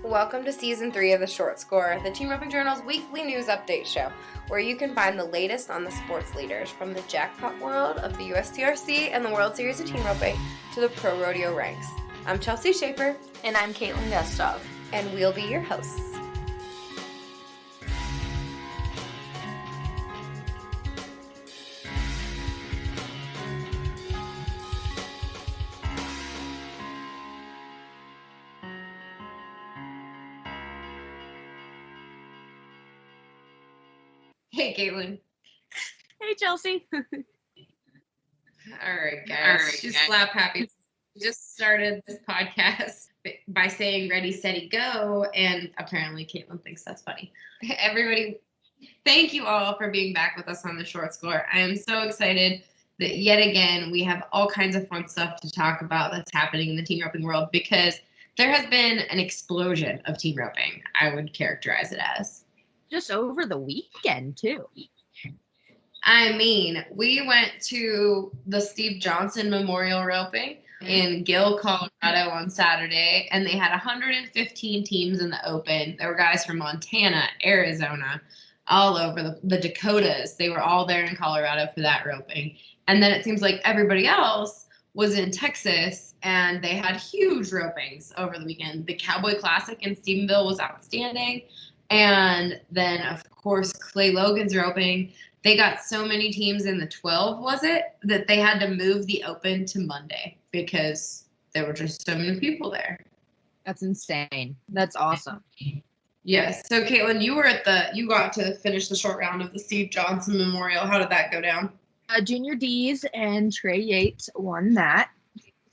Welcome to Season 3 of The Short Score, the Team Roping Journal's weekly news update show, where you can find the latest on the sports leaders from the jackpot world of the USTRC and the World Series of Team Roping to the pro rodeo ranks. I'm Chelsea Schaefer. And I'm Caitlin Gustov. And we'll be your hosts. Hey, Caitlin. Hey, Chelsea. All right, guys. Just slap happy. We just started this podcast by saying ready, steady, go, and apparently Caitlin thinks that's funny. Everybody, thank you all for being back with us on The Short Score. I am so excited that yet again we have all kinds of fun stuff to talk about that's happening in the team roping world, because there has been an explosion of team roping, I would characterize it as. Just over the weekend, too. I mean, we went to the Steve Johnson Memorial Roping in Gill, Colorado on Saturday, and they had 115 teams in the Open. There were guys from Montana, Arizona, all over the Dakotas. They were all there in Colorado for that roping. And then it seems like everybody else was in Texas, and they had huge ropings over the weekend. The Cowboy Classic in Stephenville was outstanding. And then, of course, Clay Logan's roping. They got so many teams in the 12, was it, that they had to move the Open to Monday because there were just so many people there. That's insane. That's awesome. Yes. So, Caitlin, you got to finish the short round of the Steve Johnson Memorial. How did that go down? Junior D's and Trey Yates won that.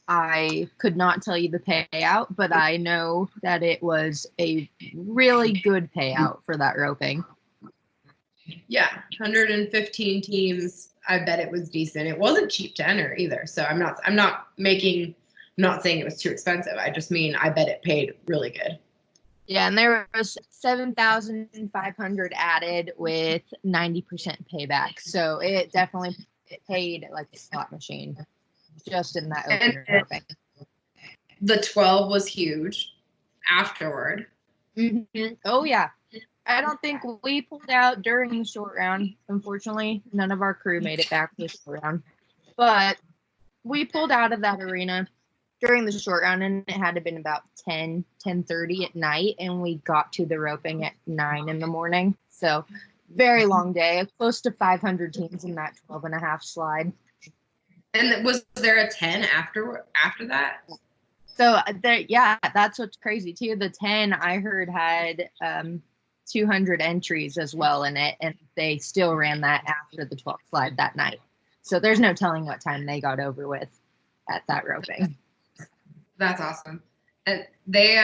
I could not tell you the payout, but I know that it was a really good payout for that roping. Yeah, 115 teams. I bet it was decent. It wasn't cheap to enter either. So I'm not saying it was too expensive. I just mean I bet it paid really good. Yeah, and there was 7,500 added with 90% payback. So it definitely paid like a slot machine just in that opener roping. The 12 was huge afterward. Mm-hmm. Oh, yeah. I don't think we pulled out during the short round. Unfortunately, none of our crew made it back to the short round. But we pulled out of that arena during the short round, and it had to have been about 10:30 at night, and we got to the roping at 9 in the morning. So very long day, close to 500 teams in that 12.5 slide. And was there a 10 after that? So, that's what's crazy, too. The 10, I heard, had 200 entries as well in it, and they still ran that after the 12th slide that night. So there's no telling what time they got over with at that roping. That's awesome. And they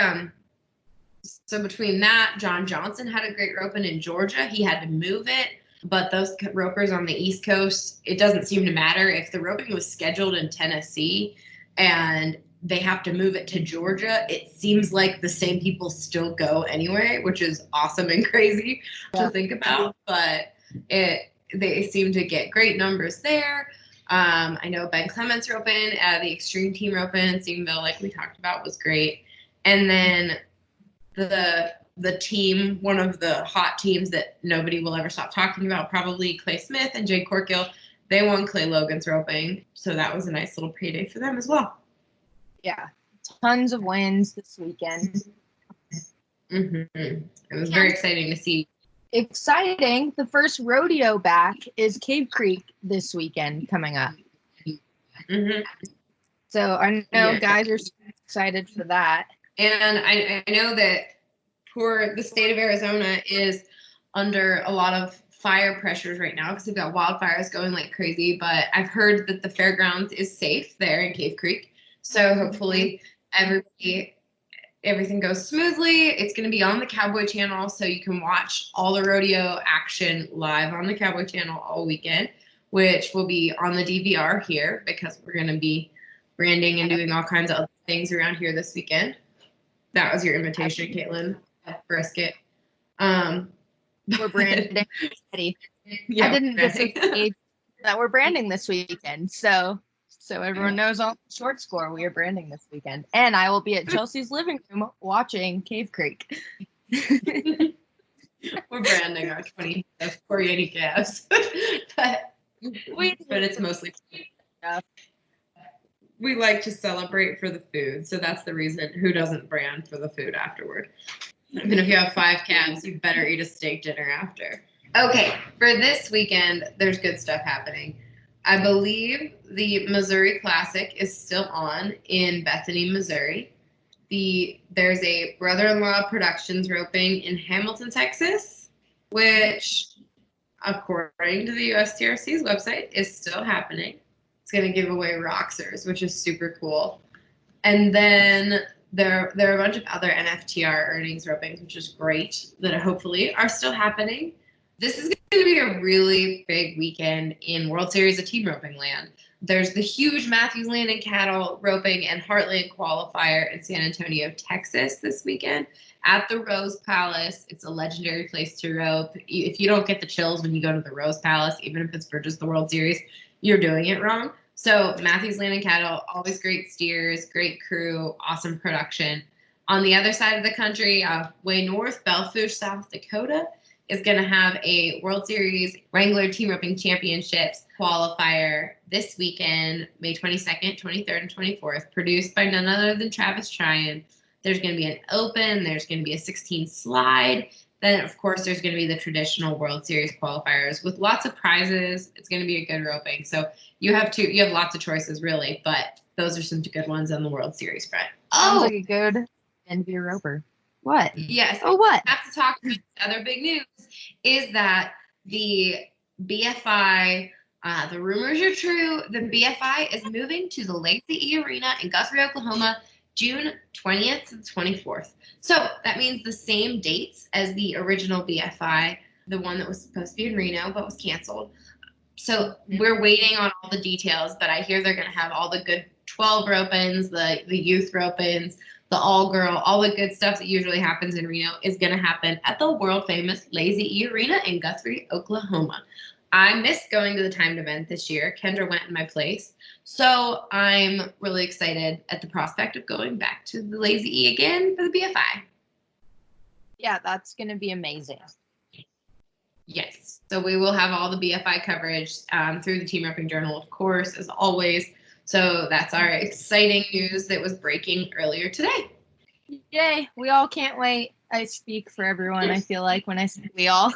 so between that, John Johnson had a great roping in Georgia. He had to move it, but those ropers on the East Coast, it doesn't seem to matter if the roping was scheduled in Tennessee and they have to move it to Georgia. It seems like the same people still go anyway, which is awesome and crazy to think about. But they seem to get great numbers there. I know Ben Clements roping at the Extreme Team roping in Stephenville, like we talked about, was great. And then the team, one of the hot teams that nobody will ever stop talking about, probably Clay Smith and Jay Corkill, they won Clay Logan's roping. So that was a nice little payday for them as well. Yeah, tons of wins this weekend. Mm-hmm. It was very exciting to see. Exciting. The first rodeo back is Cave Creek this weekend coming up. Mm-hmm. So I know guys are excited for that. And I know that the state of Arizona is under a lot of fire pressures right now because they've got wildfires going like crazy. But I've heard that the fairgrounds is safe there in Cave Creek. So hopefully everything goes smoothly. It's going to be on the Cowboy channel, so you can watch all the rodeo action live on the Cowboy channel all weekend, which will be on the DVR here because we're going to be branding and doing all kinds of other things around here this weekend. That was your invitation, Caitlin. Brisket. We're branding. Yeah, I didn't disengage that we're branding this weekend, so So everyone knows all the short score we are branding this weekend. And I will be at Chelsea's living room watching Cave Creek. We're branding our 25th Coriani calves. but it's mostly stuff. We like to celebrate for the food. So that's the reason. Who doesn't brand for the food afterward? I mean, if you have 5 calves, you better eat a steak dinner after. Okay, for this weekend, there's good stuff happening. I believe the Missouri Classic is still on in Bethany, Missouri. There's a Brother-in-Law Productions roping in Hamilton, Texas, which, according to the USTRC's website, is still happening. It's going to give away Roxers, which is super cool. And then there are a bunch of other NFTR earnings ropings, which is great, that hopefully are still happening. This is going to be a really big weekend in World Series of Team Roping land. There's the huge Matthews Land and Cattle roping and Heartland qualifier in San Antonio, Texas this weekend at the Rose Palace. It's a legendary place to rope. If you don't get the chills when you go to the Rose Palace, even if it's for just the World Series, you're doing it wrong. So Matthews Land and Cattle, always great steers, great crew, awesome production. On the other side of the country, way north, Belfouche, South Dakota, is going to have a World Series Wrangler Team Roping Championships qualifier this weekend, May 22nd, 23rd, and 24th, produced by none other than Travis Tryon. There's going to be an open. There's going to be a 16 slide. Then, of course, there's going to be the traditional World Series qualifiers with lots of prizes. It's going to be a good roping. So you have lots of choices, really, but those are some good ones on the World Series front. Sounds like a good end of your roper. What? Yes. Oh, what? I have to talk about the other big news is that the BFI, the rumors are true, the BFI is moving to the Lazy E Arena in Guthrie, Oklahoma, June 20th to the 24th. So that means the same dates as the original BFI, the one that was supposed to be in Reno but was canceled. So we're waiting on all the details, but I hear they're going to have all the good 12 ropins, the youth ropins, the all-girl, all the good stuff that usually happens in Reno is going to happen at the world-famous Lazy E Arena in Guthrie, Oklahoma. I missed going to the timed event this year. Kendra went in my place. So I'm really excited at the prospect of going back to the Lazy E again for the BFI. Yeah, that's going to be amazing. Yes. So we will have all the BFI coverage through the Team Roping Journal, of course, as always. So that's our exciting news that was breaking earlier today. Yay. We all can't wait. I speak for everyone, I feel like, when I say we all.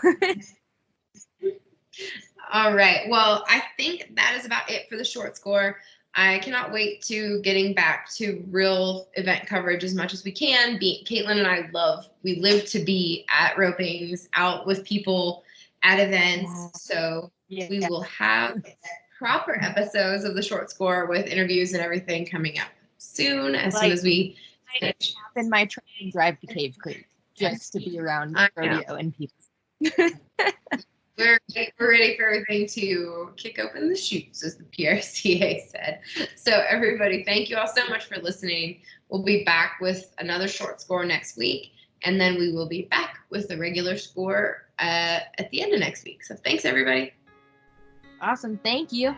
All right. Well, I think that is about it for the short score. I cannot wait to getting back to real event coverage as much as we can. Caitlin and I live to be at ropings, out with people at events. So we will have proper episodes of the short score with interviews and everything coming up soon as we finish. In my training drive to Cave Creek just to be around rodeo and people. We're ready for everything to kick open the chutes, as the PRCA said. So everybody, thank you all so much for listening. We'll be back with another short score next week, and then we will be back with the regular score at the end of next week. So thanks, everybody. Awesome. Thank you.